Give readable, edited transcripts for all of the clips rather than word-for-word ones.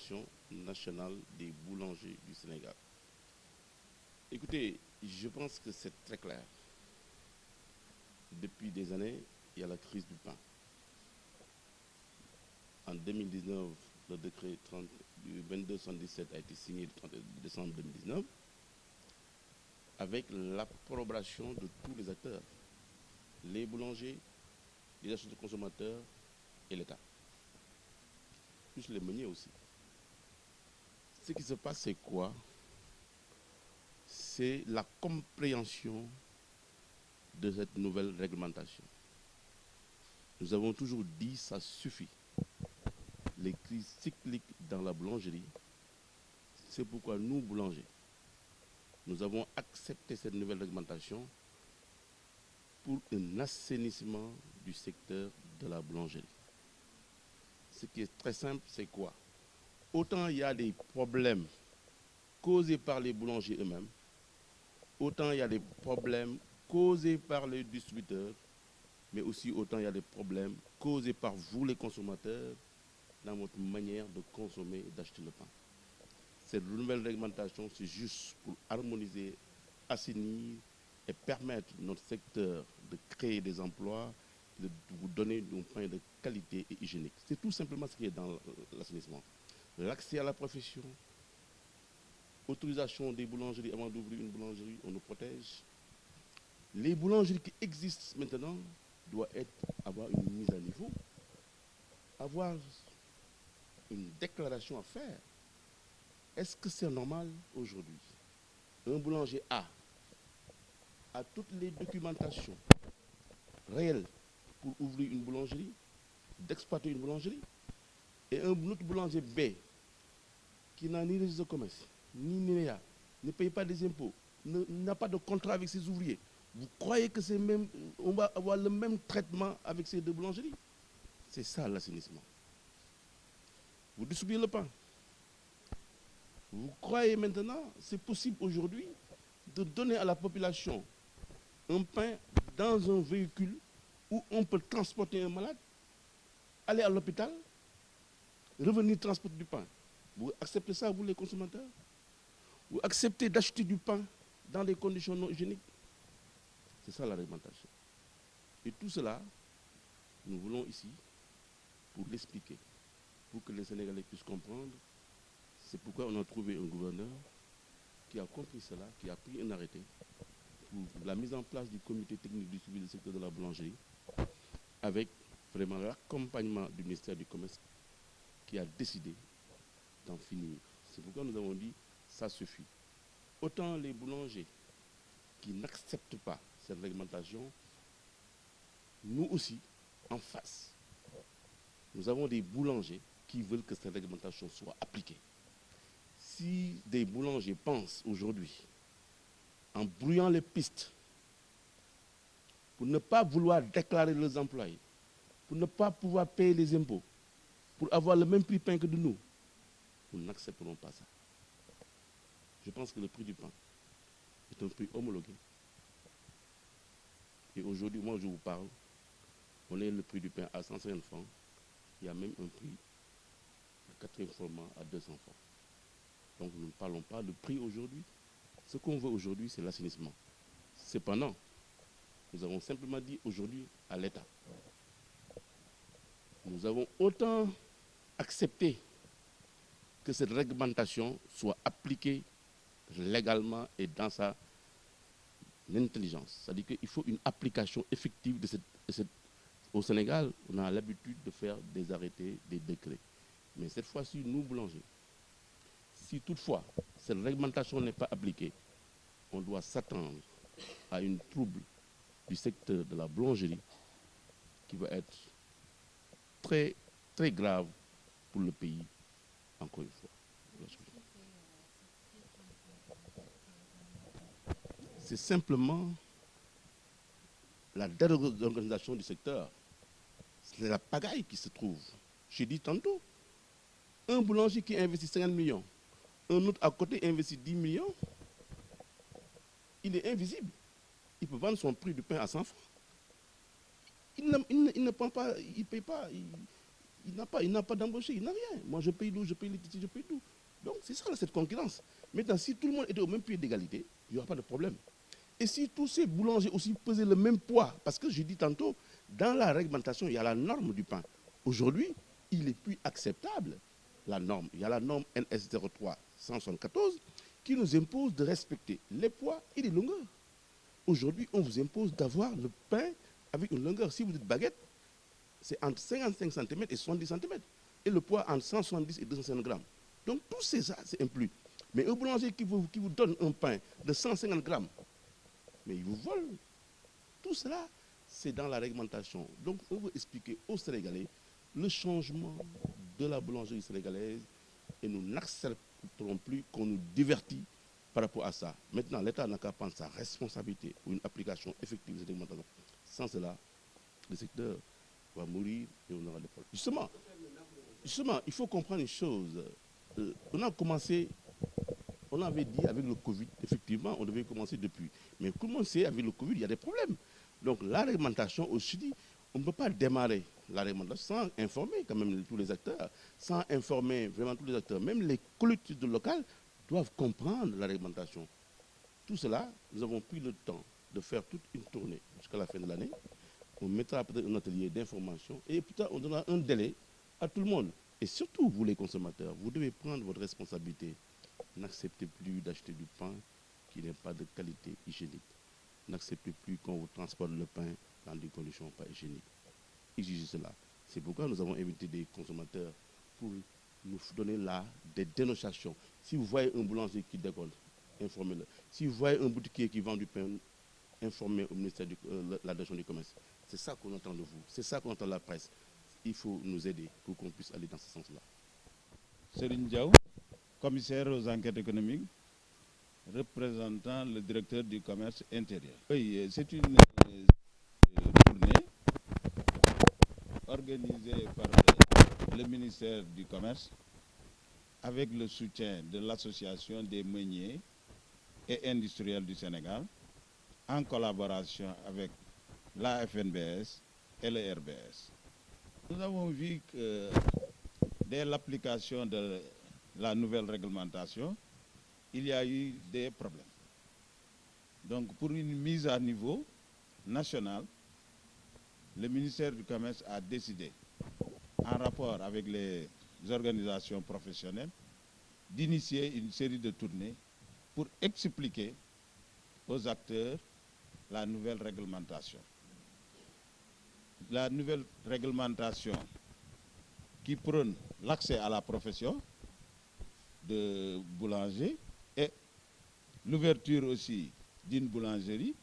Fédération nationale des boulangers du Sénégal. Écoutez, je pense que c'est très clair. Depuis des années, il y a la crise du pain. En 2019, le décret 30 du 2277 a été signé le 30 décembre 2019 avec l'approbation de tous les acteurs, les boulangers, les acheteurs de consommateurs et l'État, plus les meuniers aussi. Ce qui se passe, c'est quoi? C'est la compréhension de cette nouvelle réglementation. Nous avons toujours dit ça suffit. Les crises cycliques dans la boulangerie, c'est pourquoi nous, boulangers, nous avons accepté cette nouvelle réglementation pour un assainissement du secteur de la boulangerie. Ce qui est très simple, c'est quoi? Autant il y a des problèmes causés par les boulangers eux-mêmes, autant il y a des problèmes causés par les distributeurs, mais aussi autant il y a des problèmes causés par vous les consommateurs dans votre manière de consommer et d'acheter le pain. Cette nouvelle réglementation, c'est juste pour harmoniser, assainir et permettre à notre secteur de créer des emplois, de vous donner un pain de qualité et hygiénique. C'est tout simplement ce qui est dans l'assainissement. L'accès à la profession, autorisation des boulangeries avant d'ouvrir une boulangerie, on nous protège. Les boulangeries qui existent maintenant doivent avoir une mise à niveau, avoir une déclaration à faire. Est-ce que c'est normal aujourd'hui? Un boulanger a toutes les documentations réelles pour ouvrir une boulangerie, d'exploiter une boulangerie, et un autre boulanger B qui n'a ni registre de commerce, ni NINEA, ne paye pas des impôts, n'a pas de contrat avec ses ouvriers. Vous croyez que c'est même, on va avoir le même traitement avec ces deux boulangeries? C'est ça l'assainissement. Vous distribuez le pain. Vous croyez maintenant, c'est possible aujourd'hui de donner à la population un pain dans un véhicule où on peut transporter un malade, aller à l'hôpital, revenir transporter du pain. Vous acceptez ça, vous les consommateurs? Vous acceptez d'acheter du pain dans des conditions non hygiéniques? C'est ça la réglementation. Et tout cela, nous voulons ici, pour l'expliquer, pour que les Sénégalais puissent comprendre. C'est pourquoi on a trouvé un gouverneur qui a compris cela, qui a pris un arrêté pour la mise en place du comité technique du suivi du secteur de la boulangerie, avec vraiment l'accompagnement du ministère du Commerce qui a décidé d'en finir. C'est pourquoi nous avons dit, ça suffit. Autant les boulangers qui n'acceptent pas cette réglementation, nous aussi, en face, nous avons des boulangers qui veulent que cette réglementation soit appliquée. Si des boulangers pensent aujourd'hui, en brouillant les pistes, pour ne pas vouloir déclarer leurs employés, pour ne pas pouvoir payer les impôts, pour avoir le même prix de pain que de nous n'accepterons pas ça. Je pense que le prix du pain est un prix homologué. Et aujourd'hui, moi je vous parle, on est le prix du pain à 150 francs, il y a même un prix de 4 format à 200 francs. Donc nous ne parlons pas de prix aujourd'hui. Ce qu'on veut aujourd'hui, c'est l'assainissement. Cependant, nous avons simplement dit aujourd'hui à l'État, nous avons autant accepté que cette réglementation soit appliquée légalement et dans sa intelligence. C'est-à-dire qu'il faut une application effective de cette. Au Sénégal, on a l'habitude de faire des arrêtés, des décrets. Mais cette fois-ci, nous, boulangers, si toutefois cette réglementation n'est pas appliquée, on doit s'attendre à une trouble du secteur de la boulangerie qui va être très, très grave pour le pays, encore une fois. C'est simplement la désorganisation du secteur. C'est la pagaille qui se trouve. J'ai dit tantôt, un boulanger qui investit 50 millions, un autre à côté investit 10 millions, il est invisible. Il peut vendre son prix du pain à 100 francs. Il ne prend pas, il ne paye pas. il n'a pas d'embauché, il n'a rien. Moi, je paye l'eau, je paye l'électricité, je paye tout. Donc, c'est ça, cette concurrence. Maintenant, si tout le monde était au même pied d'égalité, il n'y aura pas de problème. Et si tous ces boulangers aussi pesaient le même poids, parce que je dis tantôt, dans la réglementation, il y a la norme du pain. Aujourd'hui, il est plus acceptable, la norme. Il y a la norme NS 03 174 qui nous impose de respecter les poids et les longueurs. Aujourd'hui, on vous impose d'avoir le pain avec une longueur. Si vous dites baguette, c'est entre 55 cm et 70 cm. Et le poids entre 170 et 250 grammes. Donc tout ça, c'est inclus. Mais un boulanger qui vous donne un pain de 150 grammes, mais il vous vole. Tout cela, c'est dans la réglementation. Donc on veut expliquer aux Sénégalais le changement de la boulangerie sénégalaise et nous n'accepterons plus qu'on nous divertit par rapport à ça. Maintenant, l'État n'a qu'à prendre sa responsabilité pour une application effective de cette réglementation. Sans cela, le secteur va mourir et on aura des problèmes. Justement, il faut comprendre une chose. On a commencé, on avait dit avec le Covid, effectivement, on devait commencer depuis. Mais comme on sait, avec le Covid, il y a des problèmes. Donc la réglementation aussi dit, on ne peut pas démarrer la réglementation sans informer quand même tous les acteurs, sans informer vraiment tous les acteurs. Même les collectivités locales doivent comprendre la réglementation. Tout cela, nous avons pris le temps de faire toute une tournée jusqu'à la fin de l'année. On mettra peut-être un atelier d'information et peut-être on donnera un délai à tout le monde. Et surtout, vous les consommateurs, vous devez prendre votre responsabilité. N'acceptez plus d'acheter du pain qui n'est pas de qualité hygiénique. N'acceptez plus qu'on vous transporte le pain dans des conditions pas hygiéniques. Exigez cela. C'est pourquoi nous avons invité des consommateurs pour nous donner là des dénonciations. Si vous voyez un boulanger qui déconne, informez-le. Si vous voyez un boutiquier qui vend du pain, informez au ministère de la Direction du commerce. C'est ça qu'on entend de vous. C'est ça qu'on entend de la presse. Il faut nous aider pour qu'on puisse aller dans ce sens-là. Serigne Diaw, commissaire aux enquêtes économiques, représentant le directeur du commerce intérieur. Oui, c'est une tournée organisée par le ministère du Commerce avec le soutien de l'Association des meuniers et industriels du Sénégal en collaboration avec la FNBS et le RBS. Nous avons vu que dès l'application de la nouvelle réglementation, il y a eu des problèmes. Donc pour une mise à niveau nationale, le ministère du Commerce a décidé, en rapport avec les organisations professionnelles, d'initier une série de tournées pour expliquer aux acteurs la nouvelle réglementation. La nouvelle réglementation qui prône l'accès à la profession de boulanger et l'ouverture aussi d'une boulangerie.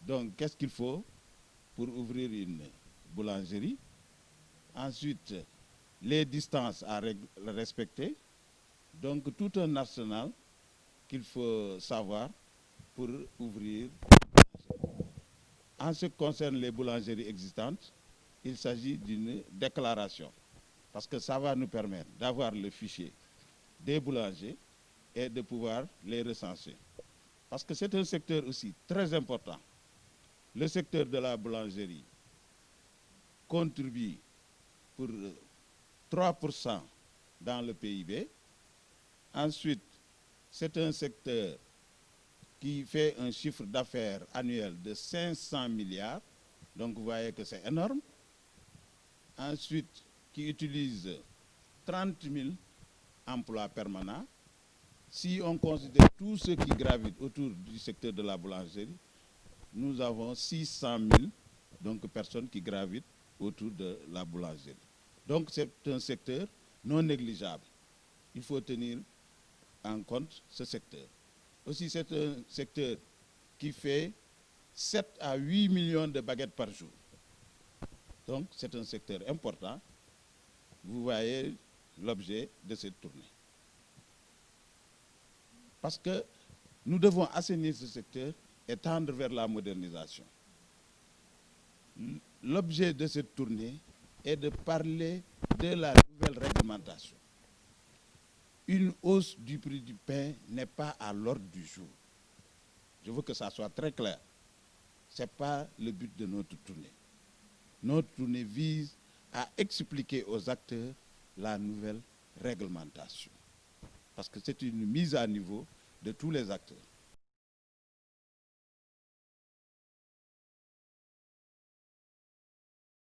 Donc, qu'est-ce qu'il faut pour ouvrir une boulangerie? Ensuite, les distances à respecter. Donc, tout un arsenal qu'il faut savoir pour ouvrir. En ce qui concerne les boulangeries existantes, il s'agit d'une déclaration, parce que ça va nous permettre d'avoir le fichier des boulangers et de pouvoir les recenser. Parce que c'est un secteur aussi très important. Le secteur de la boulangerie contribue pour 3% dans le PIB. Ensuite, c'est un secteur qui fait un chiffre d'affaires annuel de 500 milliards. Donc vous voyez que c'est énorme. Ensuite, qui utilise 30 000 emplois permanents. Si on considère tous ceux qui gravitent autour du secteur de la boulangerie, nous avons 600 000 donc, personnes qui gravitent autour de la boulangerie. Donc c'est un secteur non négligeable. Il faut tenir en compte ce secteur. Aussi, c'est un secteur qui fait 7 à 8 millions de baguettes par jour. Donc, c'est un secteur important. Vous voyez l'objet de cette tournée. Parce que nous devons assainir ce secteur et tendre vers la modernisation. L'objet de cette tournée est de parler de la nouvelle réglementation. Une hausse du prix du pain n'est pas à l'ordre du jour. Je veux que ça soit très clair. Ce n'est pas le but de notre tournée. Notre tournée vise à expliquer aux acteurs la nouvelle réglementation. Parce que c'est une mise à niveau de tous les acteurs.